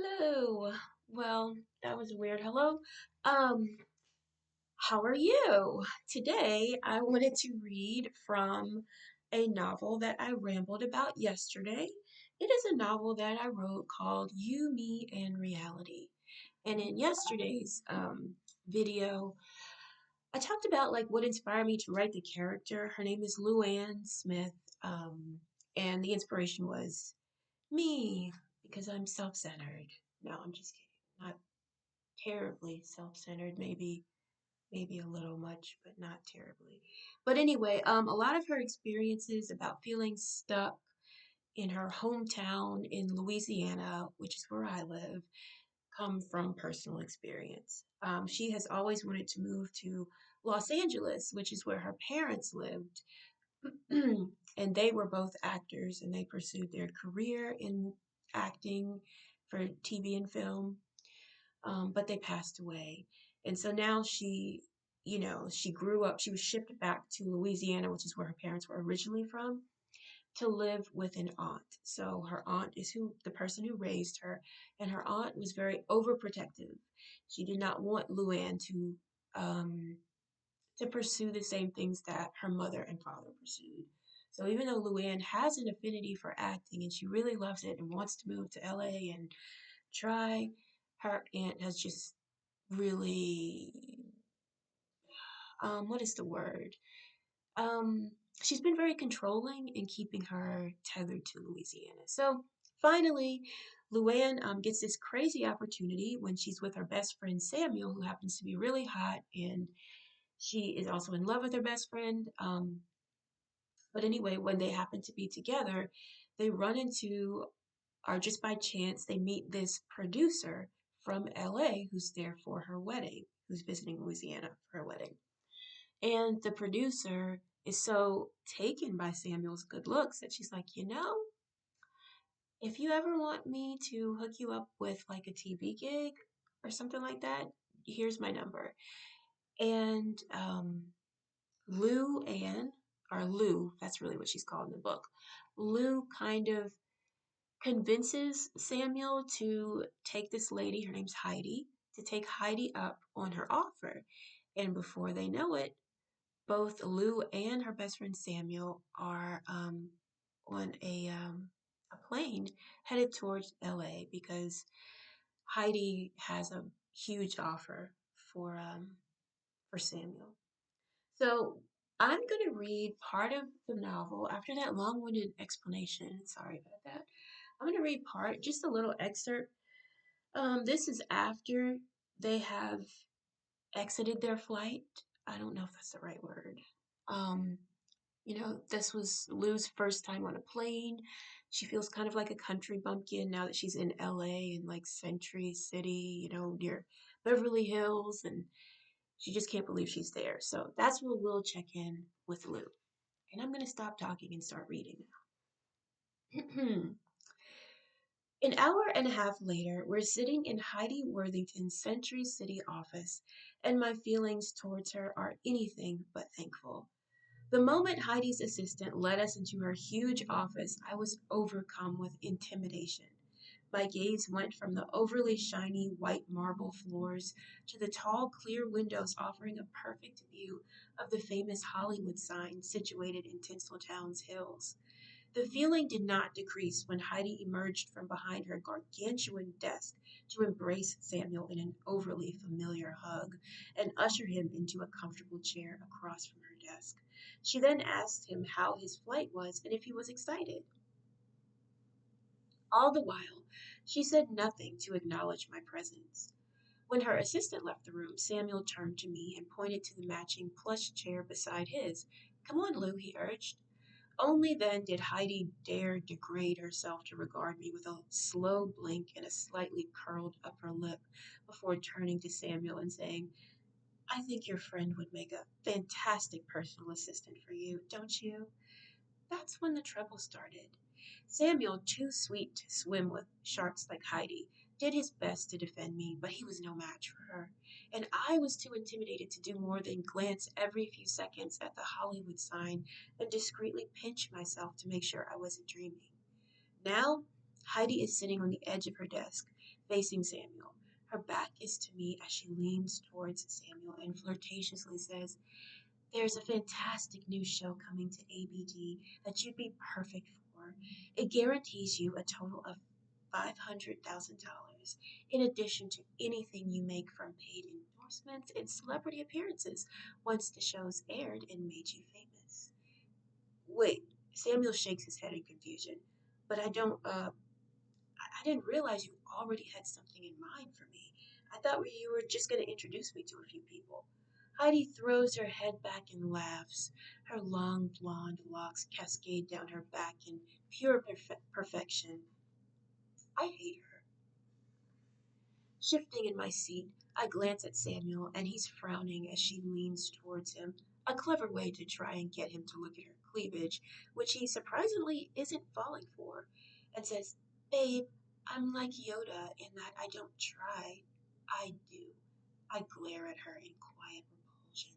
Hello. Well, that was a weird hello. Um, how are you? Today I wanted to read from a novel that I rambled about yesterday. It is a novel that I wrote called You, Me, and Reality. And in yesterday's video, I talked about like what inspired me to write the character. Her name is Luann Smith, um, and the inspiration was me because I'm self-centered. No, I'm just kidding. Not terribly self-centered, maybe a little much, but not terribly. But anyway, a lot of her experiences about feeling stuck in her hometown in Louisiana, which is where I live, come from personal experience. She has always wanted to move to Los Angeles, which is where her parents lived, and they were both actors and they pursued their career in acting for TV and film, but they passed away. And so now she grew up, she was shipped back to Louisiana, which is where her parents were originally from, to live with an aunt. So her aunt is the person who raised her, and her aunt was very overprotective. She did not want Luann um, to pursue the same things that her mother and father pursued. So even though Luann has an affinity for acting and she really loves it and wants to move to LA and try, her aunt has just really, what is the word? Um, she's been very controlling in keeping her tethered to Louisiana. So finally, Luann gets this crazy opportunity when she's with her best friend Samuel, who happens to be really hot, and she is also in love with her best friend. But anyway, when they happen to be together, they run into, or just by chance, they meet this producer from LA who's there for her wedding, who's visiting Louisiana for her wedding. And the producer is so taken by Samuel's good looks that she's like, if you ever want me to hook you up with like a TV gig or something like that, here's my number. And Lou Ann, or Lou, that's really what she's called in the book. Lou kind of convinces Samuel to take this lady, her name's Heidi, to take Heidi up on her offer. And before they know it, both Lou and her best friend Samuel are on a plane headed towards LA because Heidi has a huge offer for Samuel. So I'm going to read part of the novel after that long-winded explanation. Sorry about that. I'm going to read just a little excerpt. This is after they have exited their flight. I don't know if that's the right word. Um, this was Lou's first time on a plane. She feels kind of like a country bumpkin now that she's in LA in like Century City, near Beverly Hills, and she just can't believe she's there. So that's where we'll check in with Lou. And I'm going to stop talking and start reading now. An hour and a half later, we're sitting in Heidi Worthington's Century City office, and my feelings towards her are anything but thankful. The moment Heidi's assistant led us into her huge office, I was overcome with intimidation. My gaze went from the overly shiny white marble floors to the tall, clear windows offering a perfect view of the famous Hollywood sign situated in Tinseltown's hills. The feeling did not decrease when Heidi emerged from behind her gargantuan desk to embrace Samuel in an overly familiar hug and usher him into a comfortable chair across from her desk. She then asked him how his flight was and if he was excited. All the while, she said nothing to acknowledge my presence. When her assistant left the room, Samuel turned to me and pointed to the matching plush chair beside his. Come on, Lou, he urged. Only then did Heidi dare degrade herself to regard me with a slow blink and a slightly curled upper lip before turning to Samuel and saying, I think your friend would make a fantastic personal assistant for you, don't you? That's when the trouble started. Samuel, too sweet to swim with sharks like Heidi, did his best to defend me, but he was no match for her, and I was too intimidated to do more than glance every few seconds at the Hollywood sign and discreetly pinch myself to make sure I wasn't dreaming. Now, Heidi is sitting on the edge of her desk, facing Samuel. Her back is to me as she leans towards Samuel and flirtatiously says, "There's a fantastic new show coming to ABD that you'd be perfect for. It guarantees you a total of $500,000 in addition to anything you make from paid endorsements and celebrity appearances once the show's aired and made you famous." Wait, Samuel shakes his head in confusion. But I didn't realize you already had something in mind for me. I thought you were just going to introduce me to a few people. Heidi throws her head back and laughs. Her long blonde locks cascade down her back in pure perfection. I hate her. Shifting in my seat, I glance at Samuel, and he's frowning as she leans towards him, a clever way to try and get him to look at her cleavage, which he surprisingly isn't falling for, and says, "Babe, I'm like Yoda in that I don't try, I do." I glare at her in quiet repulsion.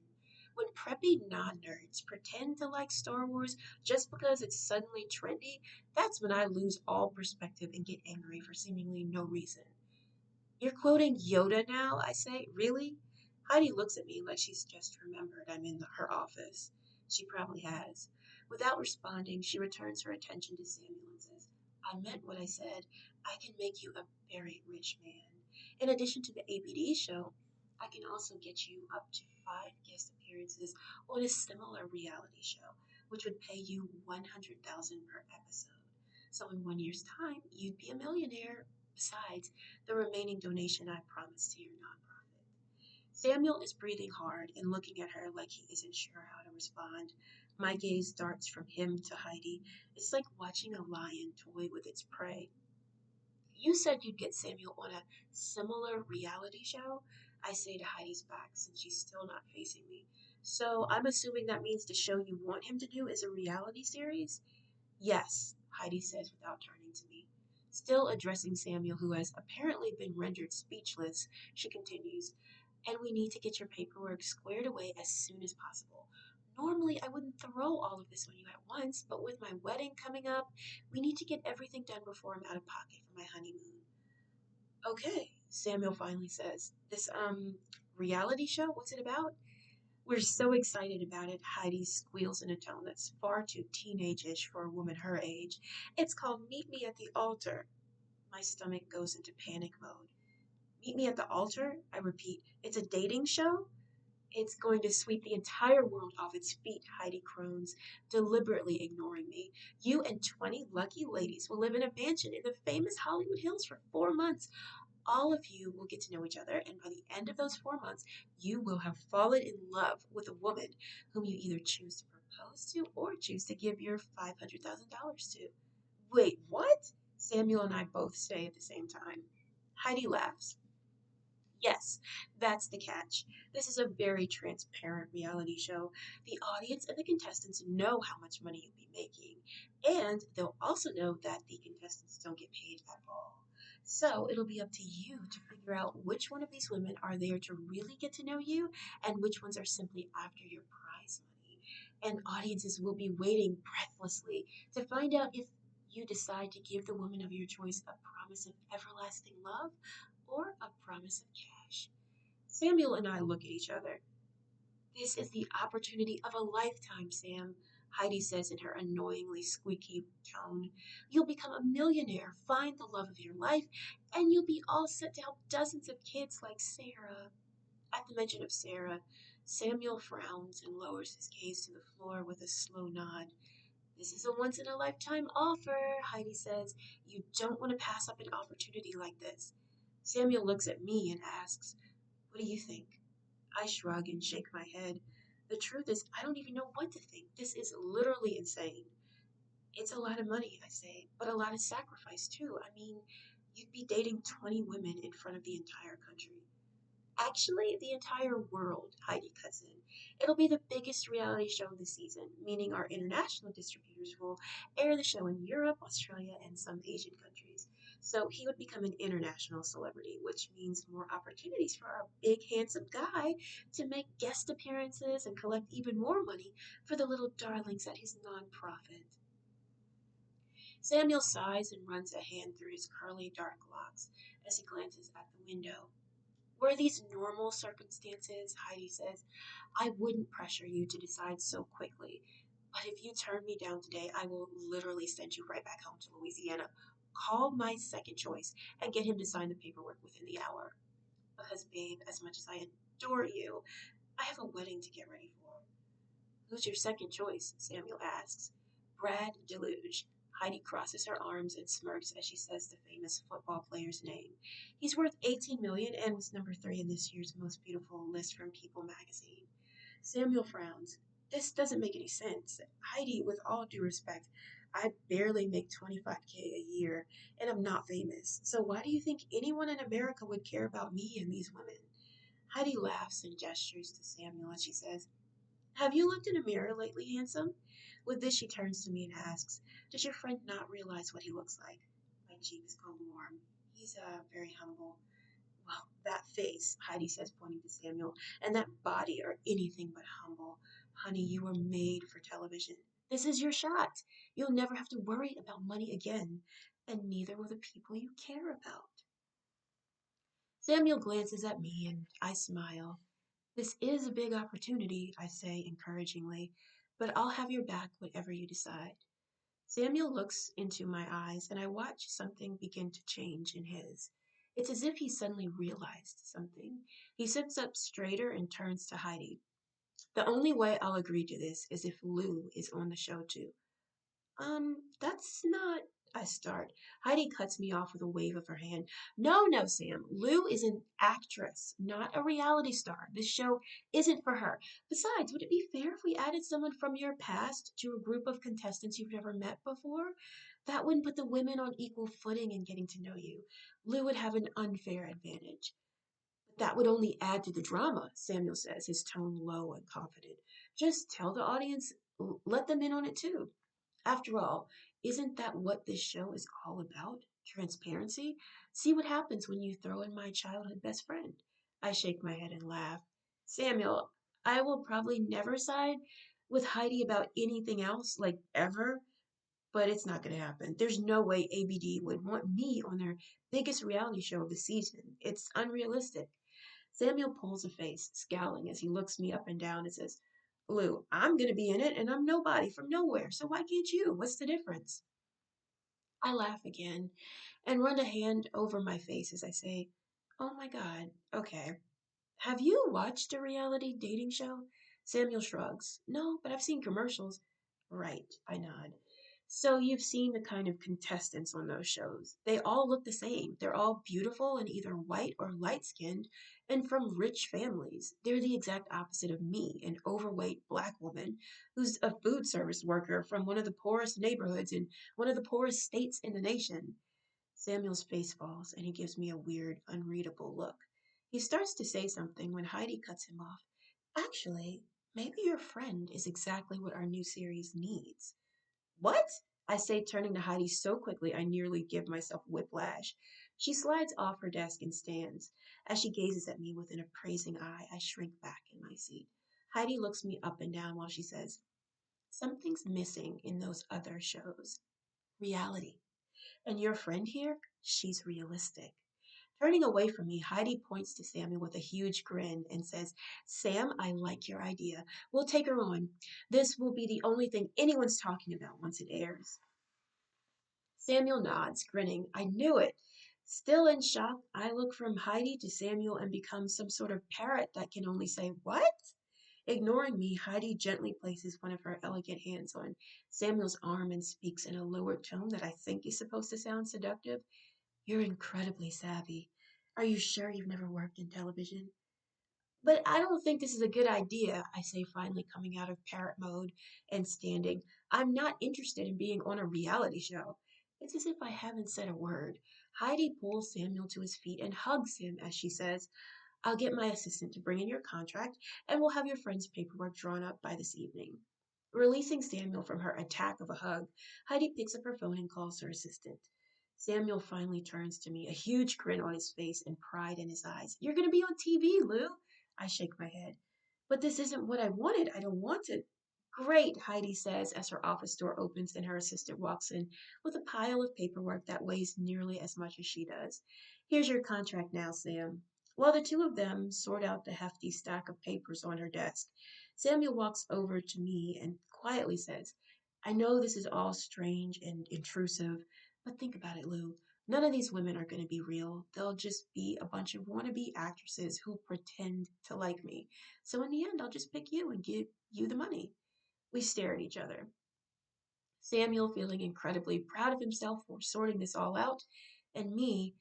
When preppy non-nerds pretend to like Star Wars just because it's suddenly trendy, that's when I lose all perspective and get angry for seemingly no reason. "You're quoting Yoda now?" I say. "Really?" Heidi looks at me like she's just remembered I'm in her office. She probably has. Without responding, she returns her attention to Samuel and says, "I meant what I said. I can make you a very rich man. In addition to the ABD show, I can also get you up to 5 guest appearances on a similar reality show, which would pay you 100,000 per episode. So in 1 year's time, you'd be a millionaire. Besides, the remaining donation I promised to your nonprofit." Samuel is breathing hard and looking at her like he isn't sure how to respond. My gaze darts from him to Heidi. It's like watching a lion toy with its prey. "You said you'd get Samuel on a similar reality show?" I say to Heidi's back since she's still not facing me. "So I'm assuming that means the show you want him to do is a reality series?" "Yes," Heidi says without turning to me. Still addressing Samuel, who has apparently been rendered speechless, she continues, "And we need to get your paperwork squared away as soon as possible. Normally, I wouldn't throw all of this on you at once, but with my wedding coming up, we need to get everything done before I'm out of pocket for my honeymoon." "Okay," Samuel finally says. "This, reality show, what's it about?" "We're so excited about it," Heidi squeals in a tone that's far too teenage-ish for a woman her age. "It's called Meet Me at the Altar." My stomach goes into panic mode. "Meet Me at the Altar?" I repeat. "It's a dating show?" "It's going to sweep the entire world off its feet," Heidi croons, deliberately ignoring me. "You and 20 lucky ladies will live in a mansion in the famous Hollywood Hills for 4 months. All of you will get to know each other, and by the end of those 4 months, you will have fallen in love with a woman whom you either choose to propose to or choose to give your $500,000 to." "Wait, what?" Samuel and I both say at the same time. Heidi laughs. "Yes, that's the catch. This is a very transparent reality show. The audience and the contestants know how much money you'll be making, and they'll also know that the contestants don't get paid at all. So it'll be up to you to figure out which one of these women are there to really get to know you and which ones are simply after your prize money. And audiences will be waiting breathlessly to find out if you decide to give the woman of your choice a promise of everlasting love or a promise of cash." Samuel and I look at each other. "This is the opportunity of a lifetime, Sam," Heidi says in her annoyingly squeaky tone. "You'll become a millionaire, find the love of your life, and you'll be all set to help dozens of kids like Sarah." At the mention of Sarah, Samuel frowns and lowers his gaze to the floor with a slow nod. "This is a once in a lifetime offer," Heidi says. "You don't want to pass up an opportunity like this." Samuel looks at me and asks, "What do you think?" I shrug and shake my head. The truth is, I don't even know what to think. This is literally insane. "It's a lot of money," I say, "but a lot of sacrifice, too. I mean, you'd be dating 20 women in front of the entire country." "Actually, the entire world," Heidi cuts in. "It'll be the biggest reality show of the season, meaning our international distributors will air the show in Europe, Australia, and some Asian countries. So he would become an international celebrity, which means more opportunities for our big, handsome guy to make guest appearances and collect even more money for the little darlings at his nonprofit." Samuel sighs and runs a hand through his curly dark locks as he glances at the window. Were these normal circumstances, Heidi says, I wouldn't pressure you to decide so quickly. But if you turn me down today, I will literally send you right back home to Louisiana. Call my second choice and get him to sign the paperwork within the hour. Because, babe, as much as I adore you, I have a wedding to get ready for. Who's your second choice? Samuel asks. Brad Deluge. Heidi crosses her arms and smirks as she says the famous football player's name. He's worth 18 million and was number 3 in this year's most beautiful list from People magazine. Samuel frowns. This doesn't make any sense. Heidi, with all due respect, I barely make 25K a year and I'm not famous. So why do you think anyone in America would care about me and these women? Heidi laughs and gestures to Samuel as she says, have you looked in a mirror lately, handsome? With this, she turns to me and asks, does your friend not realize what he looks like? My cheeks go warm. He's very humble. Well, that face, Heidi says, pointing to Samuel, and that body are anything but humble. Honey, you were made for television. This is your shot. You'll never have to worry about money again, and neither will the people you care about. Samuel glances at me, and I smile. This is a big opportunity, I say encouragingly, but I'll have your back whatever you decide. Samuel looks into my eyes, and I watch something begin to change in his. It's as if he suddenly realized something. He sits up straighter and turns to Heidi. The only way I'll agree to this is if Lou is on the show too. That's not. I start. Heidi cuts me off with a wave of her hand. No, no, Sam. Lou is an actress, not a reality star. This show isn't for her. Besides, would it be fair if we added someone from your past to a group of contestants you've never met before? That wouldn't put the women on equal footing in getting to know you. Lou would have an unfair advantage. But that would only add to the drama, Samuel says, his tone low and confident. Just tell the audience, let them in on it too. After all, isn't that what this show is all about? Transparency? See what happens when you throw in my childhood best friend. I shake my head and laugh. Samuel, I will probably never side with Heidi about anything else, like ever, but it's not going to happen. There's no way ABD would want me on their biggest reality show of the season. It's unrealistic. Samuel pulls a face, scowling as he looks me up and down and says, Lou, I'm going to be in it and I'm nobody from nowhere, so why can't you? What's the difference? I laugh again and run a hand over my face as I say, oh my God, okay. Have you watched a reality dating show? Samuel shrugs. No, but I've seen commercials. Right, I nod. So you've seen the kind of contestants on those shows. They all look the same. They're all beautiful and either white or light skinned and from rich families. They're the exact opposite of me, an overweight black woman who's a food service worker from one of the poorest neighborhoods in one of the poorest states in the nation. Samuel's face falls and he gives me a weird, unreadable look. He starts to say something when Heidi cuts him off. Actually, maybe your friend is exactly what our new series needs. What? I say, turning to Heidi so quickly I nearly give myself whiplash. She slides off her desk and stands. As she gazes at me with an appraising eye, I shrink back in my seat. Heidi looks me up and down while she says, something's missing in those other shows. Reality. And your friend here, she's realistic. Turning away from me, Heidi points to Samuel with a huge grin and says, Sam, I like your idea. We'll take her on. This will be the only thing anyone's talking about once it airs. Samuel nods, grinning. I knew it. Still in shock, I look from Heidi to Samuel and become some sort of parrot that can only say, what? Ignoring me, Heidi gently places one of her elegant hands on Samuel's arm and speaks in a lowered tone that I think is supposed to sound seductive. You're incredibly savvy. Are you sure you've never worked in television? But I don't think this is a good idea, I say, finally coming out of parrot mode and standing. I'm not interested in being on a reality show. It's as if I haven't said a word. Heidi pulls Samuel to his feet and hugs him as she says, I'll get my assistant to bring in your contract, and we'll have your friend's paperwork drawn up by this evening. Releasing Samuel from her attack of a hug, Heidi picks up her phone and calls her assistant. Samuel finally turns to me, a huge grin on his face and pride in his eyes. You're going to be on TV, Lou. I shake my head. But this isn't what I wanted. I don't want it. Great, Heidi says as her office door opens and her assistant walks in with a pile of paperwork that weighs nearly as much as she does. Here's your contract now, Sam. While the two of them sort out the hefty stack of papers on her desk, Samuel walks over to me and quietly says, I know this is all strange and intrusive, but think about it, Lou. None of these women are going to be real. They'll just be a bunch of wannabe actresses who pretend to like me. So in the end, I'll just pick you and give you the money. We stare at each other. Samuel feeling incredibly proud of himself for sorting this all out, and me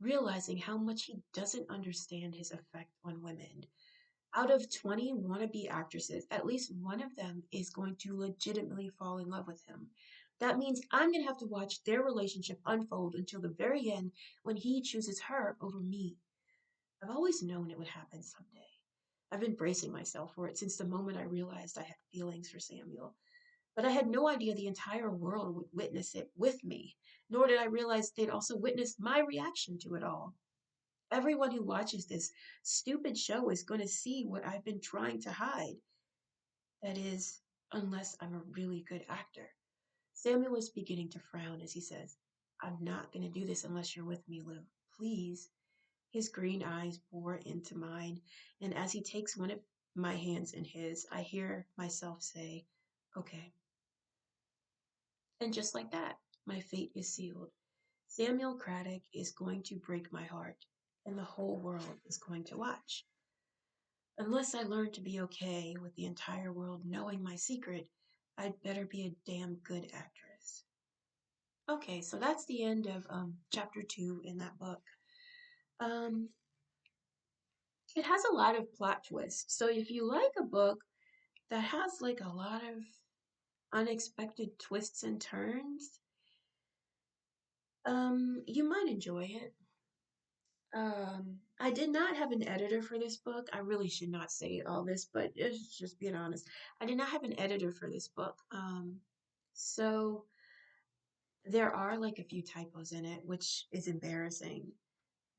realizing how much he doesn't understand his effect on women. Out of 20 wannabe actresses, at least one of them is going to legitimately fall in love with him. That means I'm going to have to watch their relationship unfold until the very end when he chooses her over me. I've always known it would happen someday. I've been bracing myself for it since the moment I realized I had feelings for Samuel. But I had no idea the entire world would witness it with me, nor did I realize they'd also witness my reaction to it all. Everyone who watches this stupid show is going to see what I've been trying to hide. That is, unless I'm a really good actor. Samuel is beginning to frown as he says, I'm not going to do this unless you're with me, Lou. Please. His green eyes bore into mine, and as he takes one of my hands in his, I hear myself say, okay. And just like that, my fate is sealed. Samuel Craddock is going to break my heart, and the whole world is going to watch. Unless I learn to be okay with the entire world knowing my secret, I'd better be a damn good actress. Okay, so that's the end of chapter 2 in that book. Um, it has a lot of plot twists. So if you like a book that has like a lot of unexpected twists and turns, you might enjoy it. I did not have an editor for this book. I really should not say all this, but it's just being honest. I did not have an editor for this book. So there are like a few typos in it, which is embarrassing,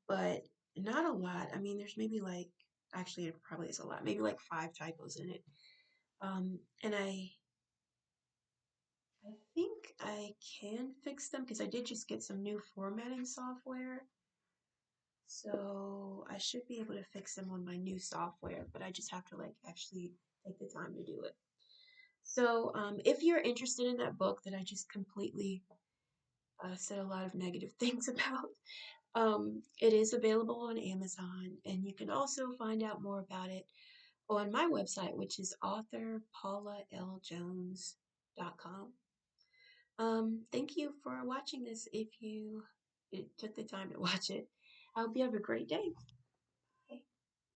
but not a lot. I mean, there's maybe like, actually, it probably is a lot, maybe like 5 typos in it. And I think I can fix them because I did just get some new formatting software. So I should be able to fix them on my new software, but I just have to like actually take the time to do it. So if you're interested in that book that I just completely said a lot of negative things about, it is available on Amazon, and you can also find out more about it on my website, which is authorpaulaljones.com. Thank you for watching this if you took the time to watch it. I hope you have a great day.